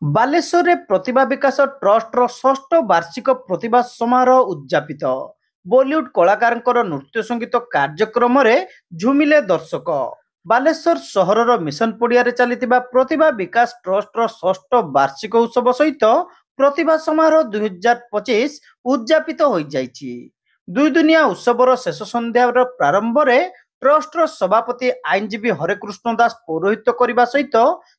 बालेश्वर रे प्रतिभा विकास ट्रस्ट षष्ठ वार्षिक प्रतिभा समारोह उद्यापित बॉलीवुड कलाकार नृत्य संगीत कार्यक्रम रे झुमिले दर्शक। बालेश्वर सहर मिशन पड़िया चली प्रतिभा विकास ट्रस्ट षष्ठ वार्षिक उत्सव सहित प्रतिभा समारोह 2025 उद्यापित हो जाइछि। दुई दुनिया उत्सवर शेष संध्यार प्रारंभ में ट्रस्ट सभापति आईनजीवी हरेकृष्ण दास पौरोहित्य करने सहित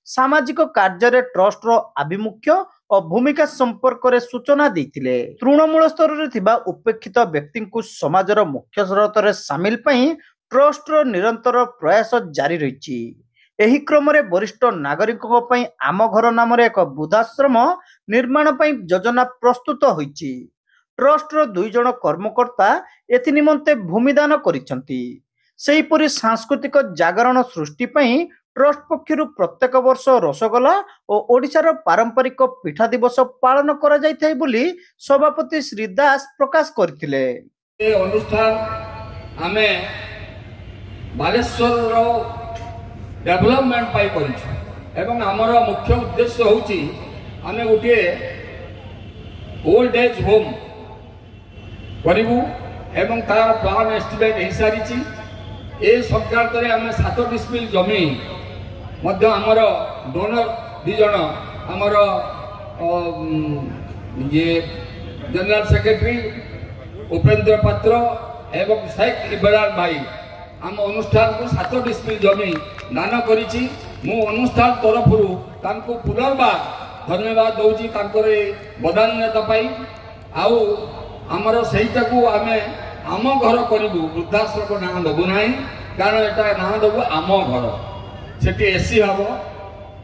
सामाजिक कार्य ट्रस्ट आभिमुख्य और भूमिका संपर्क में सूचना देते। तृणमूल स्तर में उपेक्षित व्यक्ति को समाजर मुख्य स्रोत में सामिल ट्रस्ट निरंतर प्रयास जारी रही। एही क्रम में वरिष्ठ नागरिकों आम घर नाम एक वृद्धाश्रम निर्माण योजना प्रस्तुत होईछि। ट्रस्ट दुई जन कर्मकर्ता एथि निमंते भूमिदान करिसेंति। सेहीपरि सांस्कृतिक जागरण सृष्टि ट्रस्ट पक्षर प्रत्येक वर्ष रसगोला और ओडिशार पारंपरिक पिठा दिवस पालन करा जायथाय बोली सभापति श्री दास प्रकाश करथिले। अनुष्ठान आमे बालेश्वर डेवलपमेंट पाई करिछु एवं हमर मुख्य उद्देश्य होची आमे गोटे ओल्ड एज होम करिवु एवं तार प्लान एस्टिमेट हे सारिछि। ए संक्रांत रे आमे 7 डिस्मिल जमी मध्य हमर डोनर दि जण हमर ये जनरल सेक्रेटरी उपेंद्र पात्र एवं शेख इब्राहिम भाई आम अनुष्ठान को 7 डिस्मिल जमी दान करिछि। मु अनुष्ठान तरफरु तांको पुनर्बार धन्यवाद दउछि तांकर बदान्यता पाई। आउ हमर सेहिटा को आमे आम घर करू वृद्धाश्रम ना दबु ना कारण एटा ना दबु आम घर से एसी हम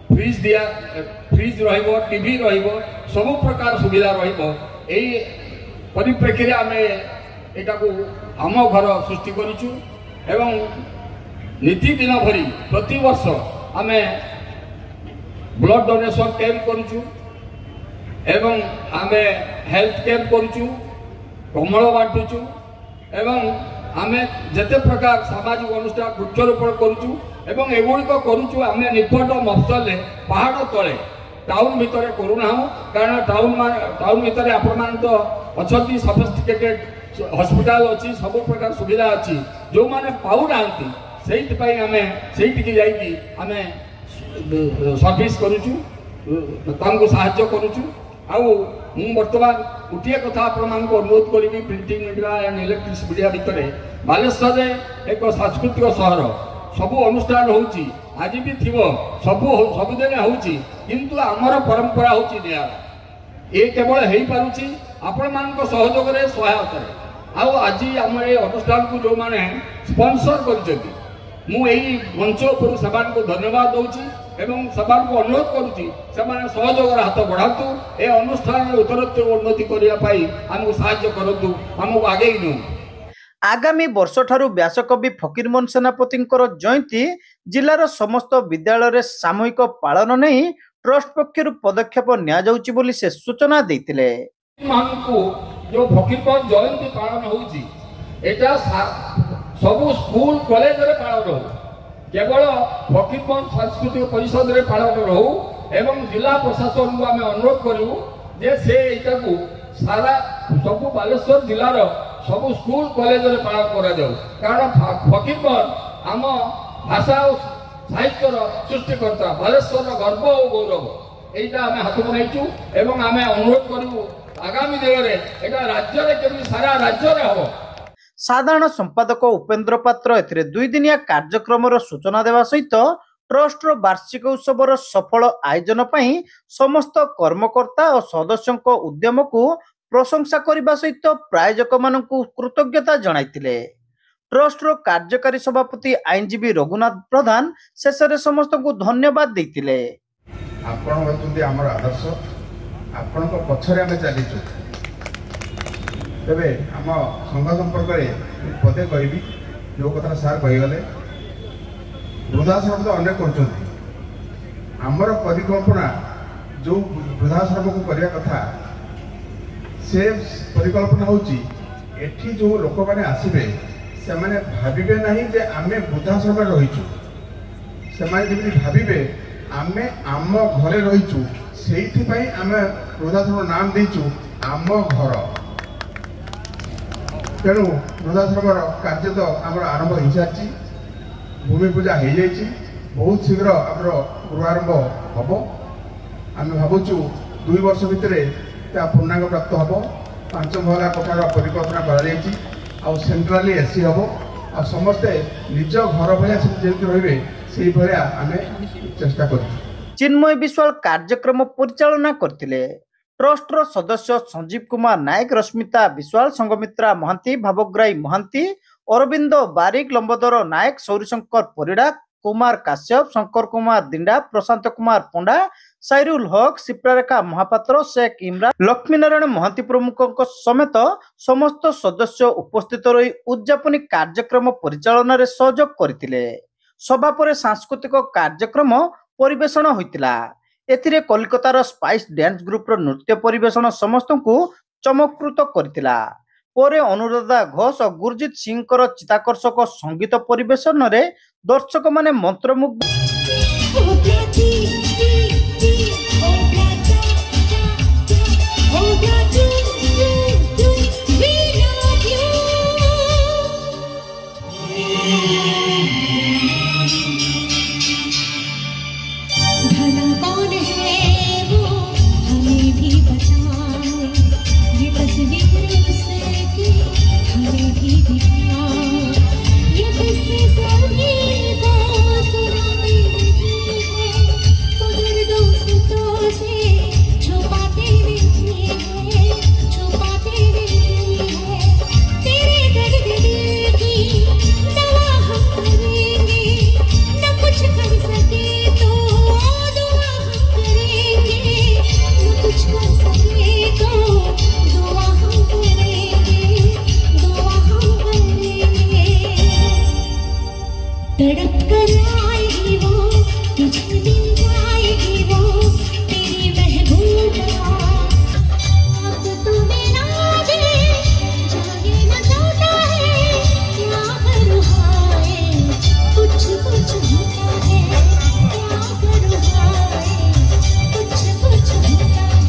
फ्रिज दिया फ्रिज टीवी सब प्रकार सुविधा परिप्रेक्षी आम एटा को आम घर सृष्टि करूँ एवं नीति दिन भरी प्रति वर्ष आम ब्लड डोनेशन कैंप करूँ एवं आम हेल्थ कैंप करूँ कमल बांटुचु एवं आमे जते प्रकार सामाजिक अनुष्ठान वृक्षरोपण करूँ एवं एगुड़िक करूँ आम निपट मफसल पहाड़ तले टाउन भितर करूना कारण टाउन भितर आपण तो अच्छा सफिस्टिकेटेड हॉस्पिटल अच्छी सब प्रकार सुविधा अच्छी जो माने पाऊना आमे सर्विस करूँ साहाय्य करूँ। आउ बर्तमान गोटे कथा आपण अनुरोध करी printing media and electrics media भितर बालेश्वर एक सांस्कृतिक सहर सब अनुष्ठान होची आज भी थी सबुदिन होची किंतु आमर परंपरा होची नियारा ये केवल हो पारुची आपण मान सहयोग सहायता आउ आज आम अनुष्ठान को जो माने स्पॉन्सर कर मंच उपर से धन्यवाद दूची एवं समान को अनुरोध करुच्ची सहयोग हाथ बढ़ातु ए अनुष्ठान उत्तरोत्तर उन्नति करने आमको साहाय्य करतु आमको आगे नौ। आगामी वर्ष ठारू व्यासकवि फकीरमोहन सेनापति जयंती जिलार समस्त विद्यालय सामूहिक पालन नहीं ट्रस्ट पक्षर पदक्षेप नियाजाउची बोली से सूचना देथिले। जो फकीरमोहन जयंती पालन होउची एटा सब स्कूल कॉलेज रे पालन हो केवल फकीरमोहन सांस्कृतिक परिषद रे पालन रहू एवं जिला प्रशासन को आम अनुरोध करूँ जे से एटा को सारा सब बालेश्वर जिलार सब स्कूल कॉलेज रे पालन करा जाऊ कारण फकीरमोहन आम भाषा और साहित्यर सृष्टिकर्ता बालेश्वर गर्व और गौरव एटा आम हाथ को नहींचु एवं आम अनुरोध करूँ आगामी दिन में एटा राज्य रे केमि सारा राज्य रे हो। साधारण संपादक उपेंद्र पात्र एथिरे दुई दिनिया कार्यक्रम सूचना देवा सहित ट्रस्ट वार्षिक उत्सव सफल आयोजन पई समस्त कर्मकर्ता और सदस्यों उद्यम को प्रशंसा करने सहित प्रायोजक मानकु कृतज्ञता जणाइतिले। ट्रस्ट कार्यकारी सभापति आईनजीवी रघुनाथ प्रधान शेष में समस्त को धन्यवाद देइतिले। आपण होचुंदी हमर आदर्श आपण को पछरे आमे चलीचु तेरे आम संघ संपर्क में पदे कहि जो कथा सार कहीगले वृद्धाश्रम तो अनेक करमर परिकल्पना जो वृद्धाश्रम को करने कथा से परिकल्पना होची एठी जो लोक मैंने आसबे से माने भाविबे नहीं जे आमे वृद्धाश्रम रहीचु से माने जेमि भाविबे आमे आम घरे रहीचु ସେଇଥିପାଇଁ ଆମେ ବୃଦ୍ଧାଶ୍ରମ ନାମ ଦେଇଛୁ ଆମ ଘର। ତେଣୁ ବୃଦ୍ଧାଶ୍ରମର କାର୍ଯ୍ୟ ତ ଆମର ଆରମ୍ଭ ହୋଇସାରିଛି, ଭୂମି ପୂଜା ହୋଇଯାଇଛି, ବହୁତ ଶୀଘ୍ର ଆମର ଗୃହାରମ୍ଭ ହେବ। ଆମେ ଭାବୁଛୁ 2 ବର୍ଷ ଭିତରେ ତା ପୂର୍ଣ୍ଣାଙ୍ଗ ପ୍ରାପ୍ତ ହେବ। 5 ମହଲା କୋଠାର ପରିକଳ୍ପନା କରାଯାଇଛି, ଆଉ ସେଣ୍ଟ୍ରାଲି ଏସି ହେବ, ଆଉ ସମସ୍ତେ ନିଜ ଘର ଭଳିଆ ଯେମିତି ରହିବେ ସେଇଭଳିଆ ଆମେ ଚେଷ୍ଟା କରୁଛୁ। ଚିନ୍ମୟ ବିଶ୍ୱାଳ କାର୍ଯ୍ୟକ୍ରମ ପରିଚାଳନା କରିଥିଲେ। ट्रस्ट सदस्य संजीव कुमार नायक, रश्मिता विश्वाल, संगमित्रा महांती, भावग्राही महांती, अरविंद बारिक, लंबोदर नायक, सौरीशंकर परिड़ा, कुमार काश्यप, शंकर कुमार दिंडा, प्रशांत कुमार पंडा, साइरुल हक, शिप्रारेखा महापात्र, शेख इमरान, लक्ष्मीनारायण महांती प्रमुखों समेत समस्त सदस्य उपस्थित रही उद्यापनी कार्यक्रम परिचालन में सहयोग करथिले। सभा पर सांस्कृतिक कार्यक्रम परिवेषण होइतिला। एथिरे कोलकातार स्पाइस डांस ग्रुप नृत्य परिवेषण समस्त को चमत्कृत करथिला। परे अनुराधा घोष और गुरजीत सिंह चित्ताकर्षक संगीत परिवेषण रे दर्शक माने मंत्रमुग्ध